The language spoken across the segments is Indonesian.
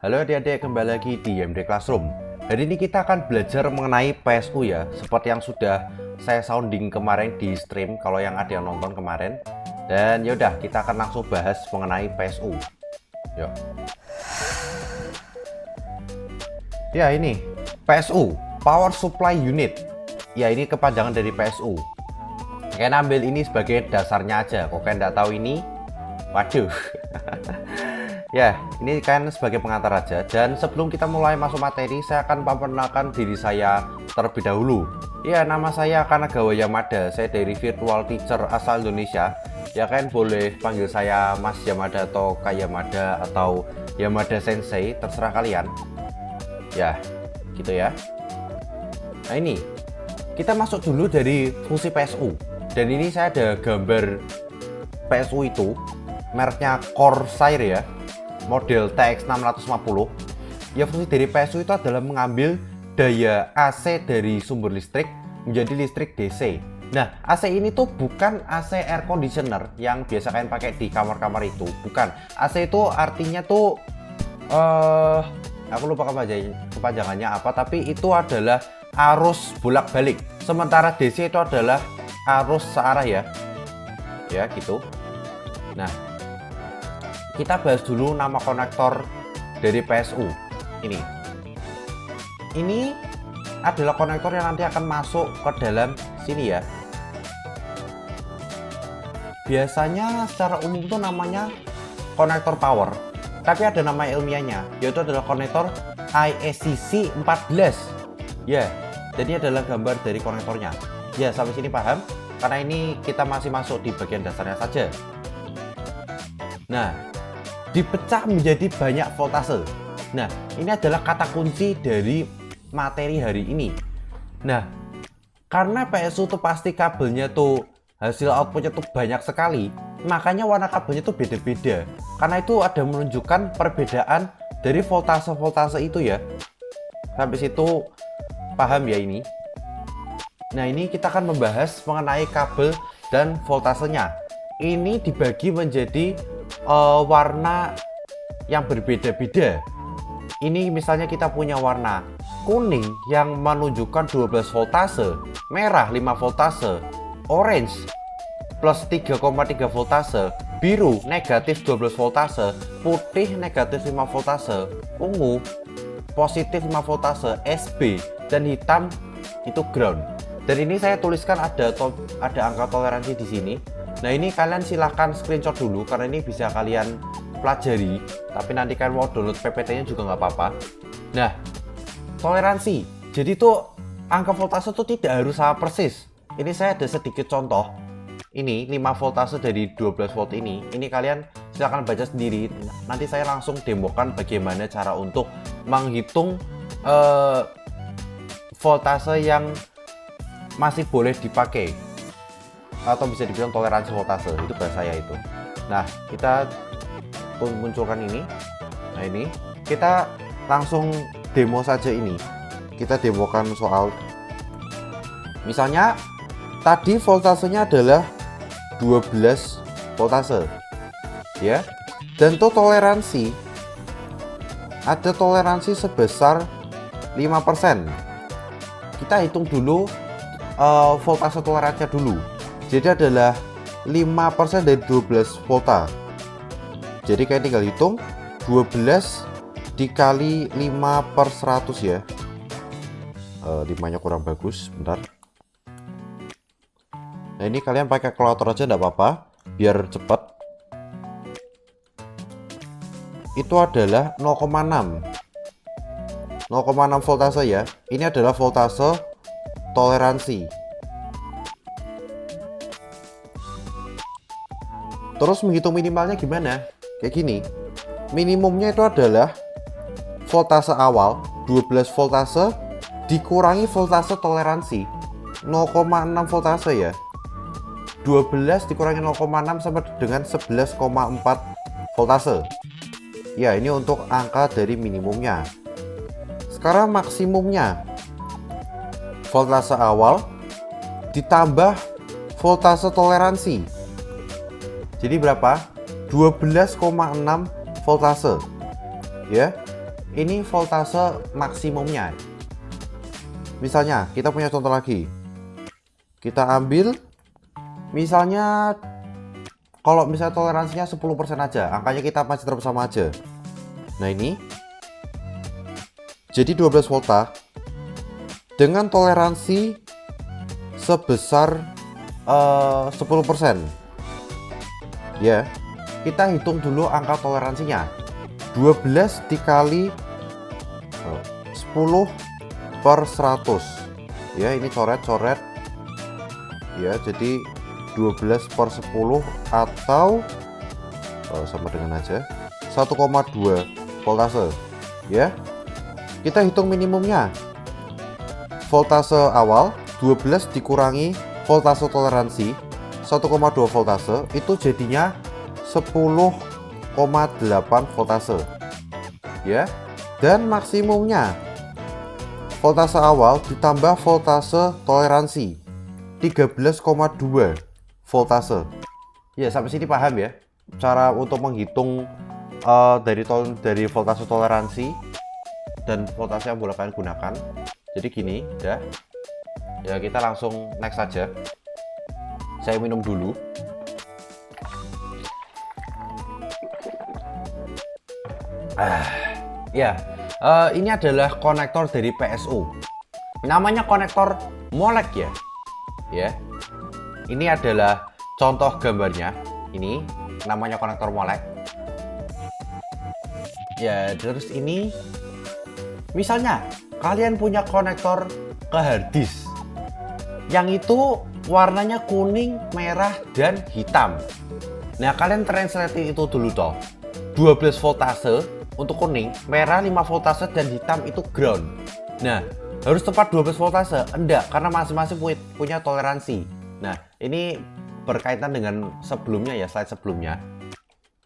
Halo adik-adik, kembali lagi di MD Classroom. Hari ini kita akan belajar mengenai PSU ya, seperti yang sudah saya sounding kemarin di stream kalau yang ada yang nonton kemarin. Dan yaudah, kita akan langsung bahas mengenai PSU. Yuk. Ya ini, PSU, Power Supply Unit. Ya ini kepanjangan dari PSU. Kalian ambil ini sebagai dasarnya aja. Kok kalian nggak tahu ini? Waduh. Ya, ini kan sebagai pengantar aja. Dan sebelum kita mulai masuk materi, saya akan memperkenalkan diri saya terlebih dahulu. Ya, nama saya Kanagawa Yamada. Saya dari Virtual Teacher asal Indonesia. Ya kan boleh panggil saya Mas Yamada atau Kak Yamada atau Yamada Sensei, terserah kalian. Ya, gitu ya. Nah ini, kita masuk dulu dari fungsi PSU. Dan ini saya ada gambar PSU itu, mereknya Corsair ya. Model TX650. Ya, fungsi dari PSU itu adalah mengambil daya AC dari sumber listrik menjadi listrik DC. Nah, AC ini tuh bukan AC air conditioner yang biasa kalian pakai di kamar-kamar itu, bukan. AC itu artinya tuh aku lupa kepanjangannya apa, tapi itu adalah arus bolak-balik. Sementara DC itu adalah arus searah ya. Ya, gitu. Nah, kita bahas dulu nama konektor dari PSU ini. Ini adalah konektor yang nanti akan masuk ke dalam sini ya. Biasanya secara umum itu namanya konektor power, tapi ada nama ilmiahnya, yaitu adalah konektor IECC 14. Ya, jadi adalah gambar dari konektornya. Ya, sampai sini paham? Karena ini kita masih masuk di bagian dasarnya saja. Nah, dipecah menjadi banyak voltase. Nah, ini adalah kata kunci dari materi hari ini. Nah, karena PSU tuh pasti kabelnya tuh hasil outputnya tuh banyak sekali, makanya warna kabelnya tuh beda-beda. Karena itu ada menunjukkan perbedaan dari voltase-voltase itu ya. Sampai situ paham ya ini? Nah, ini kita akan membahas mengenai kabel dan voltasenya. Ini dibagi menjadi warna yang berbeda-beda. Ini misalnya kita punya warna kuning yang menunjukkan 12 voltase, merah 5 voltase, orange plus 3,3 voltase, biru negatif 12 voltase, putih negatif 5 voltase, ungu positif 5 voltase, SB, dan hitam itu ground. Dan ini saya tuliskan ada angka toleransi di sini. Nah, ini kalian silahkan screenshot dulu karena ini bisa kalian pelajari, tapi nanti kalian mau download PPT-nya juga nggak apa-apa. Nah, toleransi. Jadi tuh angka voltase tuh tidak harus sama persis. Ini saya ada sedikit contoh. Ini 5 voltase dari 12 volt ini. Ini kalian silahkan baca sendiri. Nanti saya langsung demokan bagaimana cara untuk menghitung voltase yang masih boleh dipakai, atau bisa dibilang toleransi voltase, itu bahasa saya itu. Nah, kita munculkan ini. Nah, ini kita langsung demo saja ini. Kita demokan soal misalnya tadi voltasenya adalah 12 voltase ya, dan tuh toleransi ada toleransi sebesar 5%. Kita hitung dulu voltase toleransinya dulu. Jadi adalah 5% dari 12 volta. Jadi kalian tinggal hitung 12 dikali 5/100 ya. 5-nya kurang bagus, bentar. Nah, ini kalian pakai kalkulator aja enggak apa-apa, biar cepat. Itu adalah 0,6. 0,6 voltase ya. Ini adalah voltase toleransi. Terus menghitung minimalnya gimana? Kayak gini. Minimumnya itu adalah voltase awal 12 voltase dikurangi voltase toleransi 0,6 voltase ya. 12 dikurangi 0,6 sama dengan 11,4 voltase. Ya, ini untuk angka dari minimumnya. Sekarang maksimumnya. Voltase awal ditambah voltase toleransi. Jadi berapa? 12,6 voltase. Ya. ini voltase maksimumnya. Misalnya kita punya contoh lagi, kita ambil misalnya kalau misalnya toleransinya 10% aja, angkanya kita masih tetap sama aja. Nah ini jadi 12 volta dengan toleransi sebesar 10%. Ya, kita hitung dulu angka toleransinya. 12 dikali 10 per 100. Ya, ini coret-coret. Ya, jadi 12 per 10 atau sama dengan aja 1,2 voltase. Ya. Kita hitung minimumnya. Voltase awal 12 dikurangi voltase toleransi 1,2 voltase itu jadinya 10,8 voltase. Ya. Dan maksimumnya voltase awal ditambah voltase toleransi 13,2 voltase. Ya, sampai sini paham ya? Cara untuk menghitung dari voltase toleransi dan voltase yang boleh kalian gunakan. Jadi gini, ya. Ya, kita langsung next saja. Saya minum dulu. Ya, ini adalah konektor dari PSU. Namanya konektor molek ya. Ya, ini adalah contoh gambarnya. Ini namanya konektor molek. Ya, terus ini misalnya kalian punya konektor ke harddisk yang itu warnanya kuning, merah, dan hitam. Nah, kalian translate itu dulu toh. 12 voltase untuk kuning, merah 5 voltase, dan hitam itu ground. Nah, harus tepat 12 voltase? Enggak, karena masing-masing punya toleransi. Nah, ini berkaitan dengan sebelumnya ya, slide sebelumnya.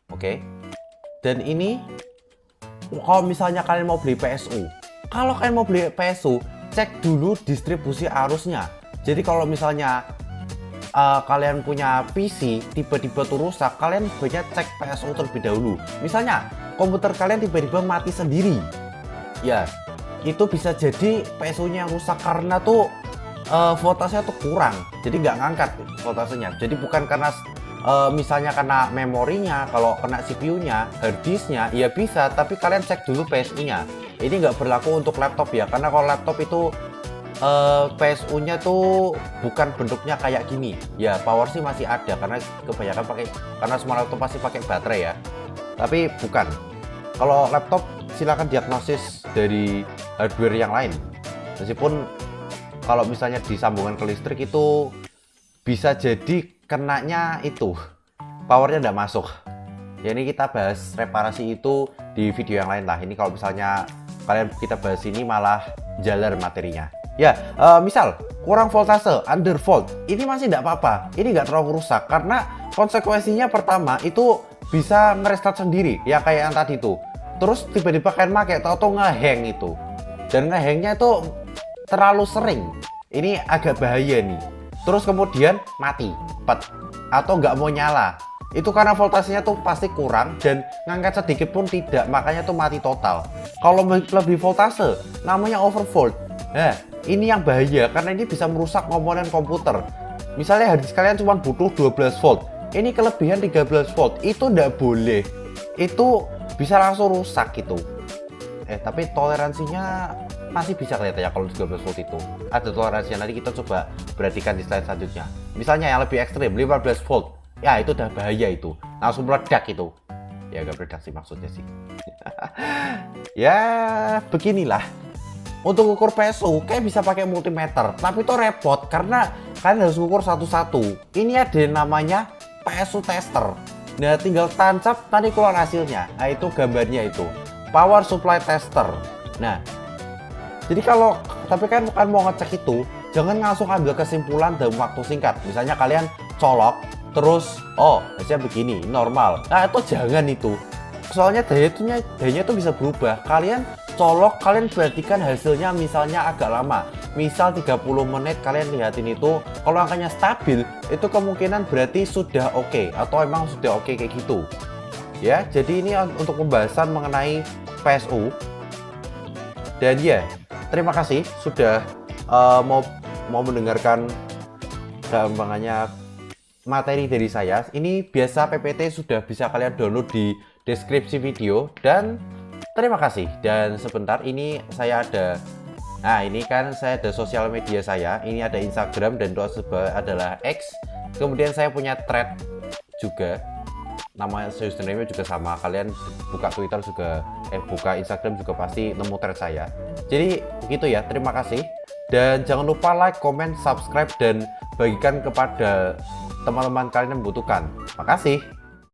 Oke. Dan ini kalau misalnya kalian mau beli PSU, kalau kalian mau beli PSU, cek dulu distribusi arusnya. Jadi kalau misalnya kalian punya PC tiba-tiba tuh rusak, kalian banyak cek PSU terlebih dahulu. Misalnya komputer kalian tiba-tiba mati sendiri, ya itu bisa jadi PSU-nya yang rusak karena tuh voltasenya tuh kurang, jadi nggak ngangkat voltasenya. Jadi bukan karena misalnya kena memorinya, kalau kena CPU-nya, harddisknya, ya bisa. Tapi kalian cek dulu PSU-nya. Ini nggak berlaku untuk laptop ya, karena kalau laptop itu PSU-nya tuh bukan bentuknya kayak gini. Ya power sih masih ada, karena kebanyakan karena semua laptop pasti pakai baterai ya. Tapi bukan. Kalau laptop silakan diagnosis dari hardware yang lain. Meskipun kalau misalnya disambungkan ke listrik itu bisa jadi kenanya itu powernya nggak masuk. Ya, ini kita bahas reparasi itu di video yang lain lah. Ini kalau misalnya kita bahas ini malah jalar materinya. Ya, misal kurang voltase, undervolt, ini masih tidak apa-apa. Ini nggak terlalu rusak karena konsekuensinya pertama itu bisa ngerestart sendiri, ya kayak yang tadi tuh. Terus tiba-tiba kalian pakai, tau-tau ngehang itu. Dan ngehangnya itu terlalu sering. Ini agak bahaya nih. Terus kemudian mati, atau nggak mau nyala. Itu karena voltasenya tuh pasti kurang dan ngangkat sedikit pun tidak, makanya tuh mati total. Kalau lebih voltase, namanya overvolt. Nah, ini yang bahaya karena ini bisa merusak komponen komputer. Misalnya harddisk kalian cuma butuh 12 volt, ini kelebihan 13 volt, itu nggak boleh. Itu bisa langsung rusak gitu. Tapi toleransinya masih bisa kelihatan ya kalau 12 volt itu. Ada toleransinya, nanti kita coba perhatikan di slide selanjutnya. Misalnya yang lebih ekstrim 15 volt, ya itu udah bahaya itu. Langsung meledak itu. Ya nggak meledak sih maksudnya sih. Ya beginilah. Untuk ukur PSU kayak bisa pakai multimeter, tapi itu repot karena kalian harus ukur satu-satu. Ini ada yang namanya PSU tester. Nah, tinggal tancap tadi keluar hasilnya. Nah, itu gambarnya itu. Power supply tester. Nah, jadi tapi kan mau ngecek itu, jangan langsung ambil kesimpulan dalam waktu singkat. Misalnya kalian colok, terus hasilnya begini, normal. Nah, itu jangan itu. Soalnya dayanya itu bisa berubah. Kalian colok, kalian perhatikan hasilnya misalnya agak lama. Misal 30 menit kalian lihatin itu, kalau angkanya stabil, itu kemungkinan berarti sudah oke, atau emang sudah oke kayak gitu. Ya, jadi ini untuk pembahasan mengenai PSU. Dan ya, terima kasih sudah mau mendengarkan gampangannya materi dari saya. Ini biasa PPT sudah bisa kalian download di deskripsi video. Dan terima kasih. Dan sebentar ini saya ada, nah ini kan saya ada sosial media saya. Ini ada Instagram dan sebelah adalah X. Kemudian saya punya thread juga, nama username juga sama. Kalian buka Twitter juga, buka Instagram juga pasti nemu thread saya. Jadi begitu ya, terima kasih. Dan jangan lupa like, comment, subscribe, dan bagikan kepada teman-teman kalian yang membutuhkan. Makasih.